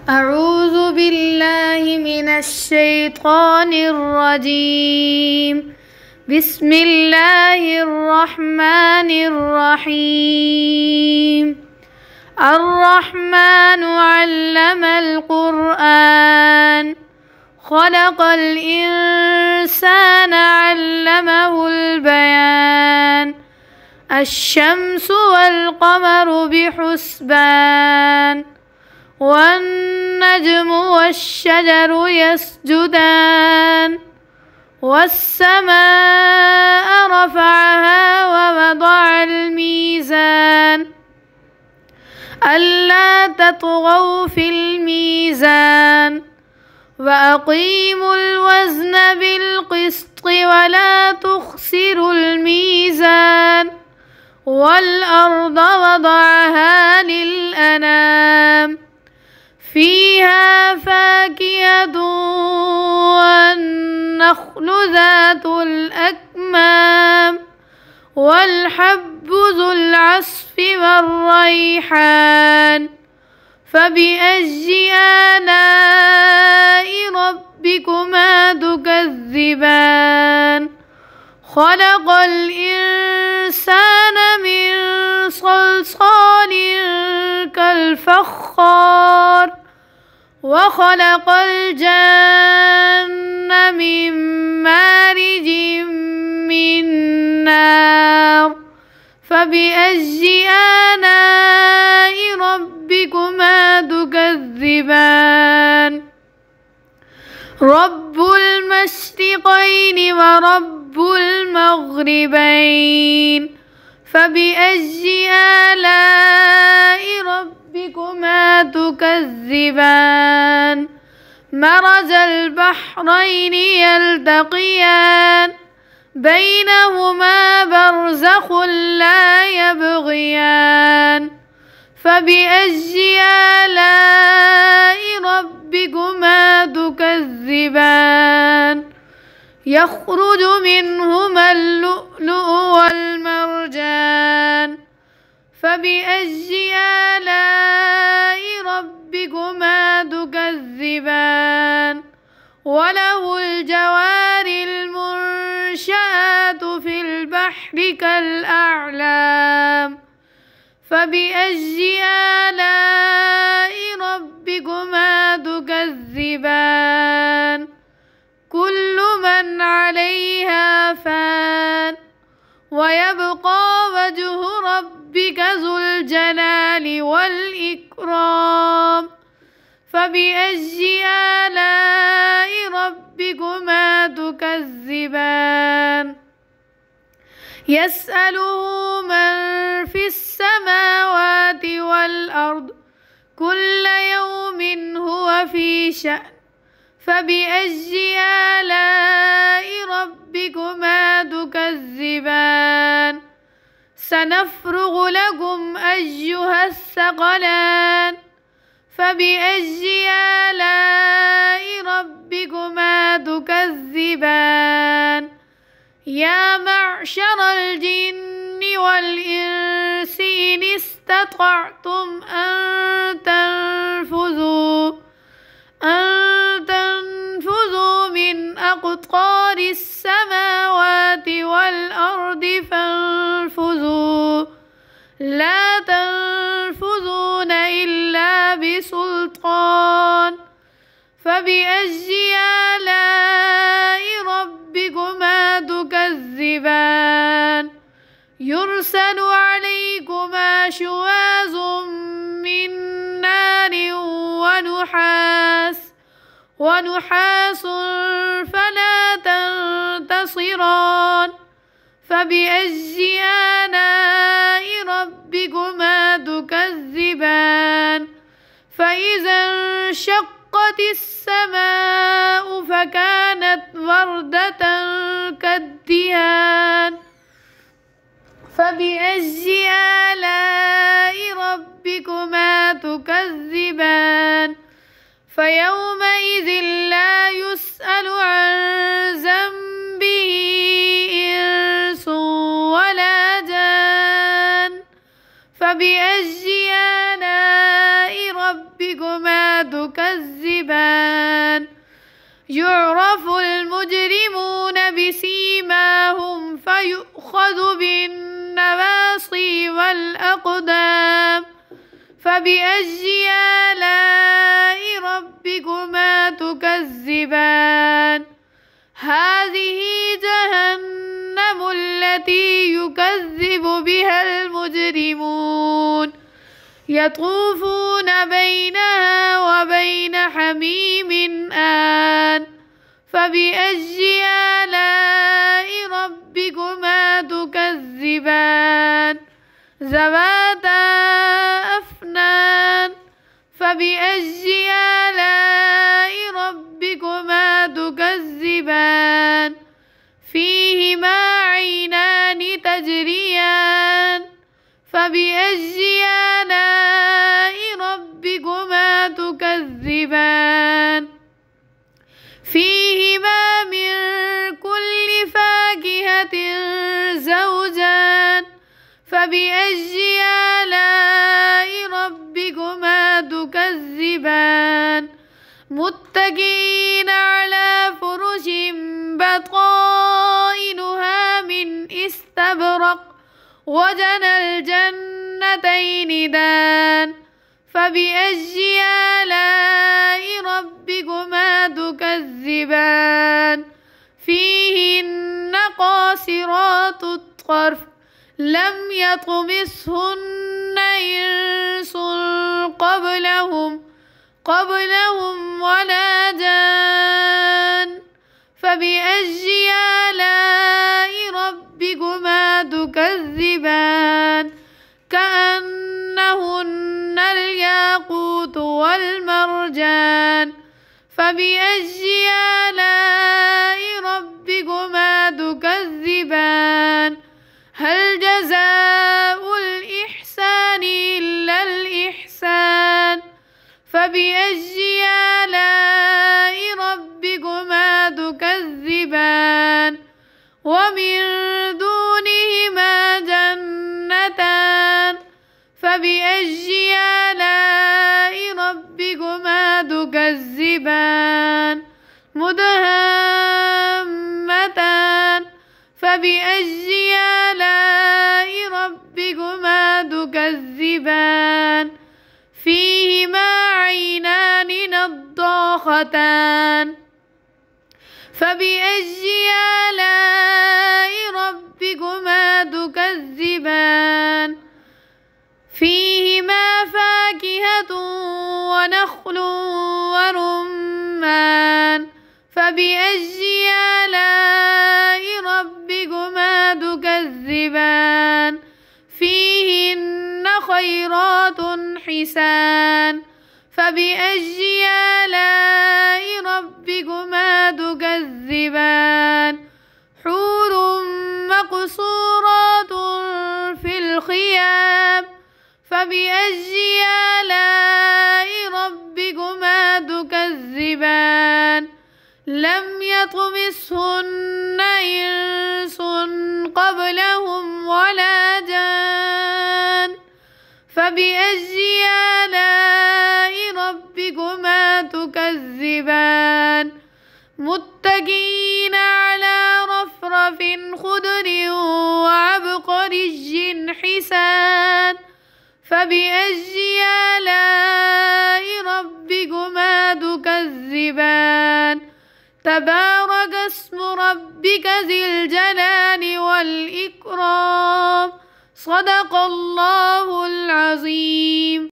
أعوذ بالله من الشيطان الرجيم. بسم الله الرحمن الرحيم. الرحمن علم القرآن خلق الإنسان علمه البيان. الشمس والقمر بحسبان والنجم والشجر يسجدان. والسماء رفعها ووضع الميزان ألا تطغوا في الميزان وأقيموا الوزن بالقسط ولا تخسروا الميزان. والأرض وضعها للأنام فيها فاكهة والنخل ذات الأكمام والحب ذو العصف والريحان. فبأي آلاء ربكما تكذبان؟ خلق الإنسان من صلصال كالفخار وخلق الجن من مارج من نار. فبأي آلاء ربكما تكذبان؟ رب المشرقين ورب المغربين. فبأي آلاء ربكما تكذبان؟ مرج البحرين يلتقيان بينهما برزخ لا يبغيان. فبأي آلاء ربكما تكذبان؟ يخرج منهما اللؤلؤ والمرجان. فبأي آلاء ربكما تكذبان؟ وله الجوار المنشآت في البحر كالأعلام. فبأي آلاء ربكما تكذبان؟ كل من عليها فان ويبقى وجه ربك ذو الجلال والإكرام. فبأي آلاء ربكما تكذبان؟ يسأله من في السماوات والأرض كل يوم هو في شأن. فبأي آلاء ربكما تكذبان؟ سنفرغ لكم أيها الثقلان. فبأي آلاء ربكما تكذبان؟ يا معشر الجن والإنس إن استطعتم أن تنفذوا من أقطار السماوات والأرض فانفذوا لا تنفذون إلا بسلطان. فبأي آلاء ربكما تكذبان؟ يرسل عليكما شواظ من نار ونحاس فلا تنتصران. فبأي آلاء ربكما تكذبان؟ فإذا انشقت السماء فكانت وردة كالدهان. فبأي آلاء ربكما تكذبان؟ فيومئذ لا يسأل عن ذنبه إنس ولا جان. فبأي آلاء ربكما تكذبان؟ تكذبان يعرف المجرمون بسيماهم فيؤخذ بالنواصي والأقدام فبأي آلاء ربكما تكذبان هذه جهنم التي يكذب بها المجرمون يطوفون بينها وبين حميم آن فبأي آلاء ربكما تكذبان ذواتا أفنان فبأي آلاء ربكما تكذبان فيهما عينان تجريان فبأي آلاء ربكما تكذبان فيهما من كل فاكهة زوجان فبأي آلاء ربكما تكذبان متكئين على فرش بطائنها من استبرق وجنى الجنتين دان فبأي آلاء ربكما تكذبان فيهن قاصرات الطرف لم يطمثهن إنس قبلهم ولا جان فبأي آلاء ربكما تكذبان كأنهن الياقوت والمرجان فبأي آلاء ربكما تكذبان هل جزاء الإحسان إلا الإحسان فبأي آلاء ربكما تكذبان ومن دونهما جنتان فبأي آلاء ربكما تكذبان مدهامتان فبأي آلاء ربكما تكذبان فيهما عينان نضاختان فبأي آلاء ربكما تكذبان فيهما فاكهة ونخل ورمان فبأي آلاء ربكما تكذبان فيهن خيرات حسان فبأي آلاء ربكما تكذبان حور مقصورات في الخيام فبأي آلاء ربكما تكذبان لم يطمثهن إنس قبلهم ولا جان فبأي آلاء ربكما تكذبان متكئين على رفرف خضر وعبقري حسان فبأي آلاء ربكما تكذبان تبارك اسم ربك ذي الجلال والإكرام صدق الله العظيم.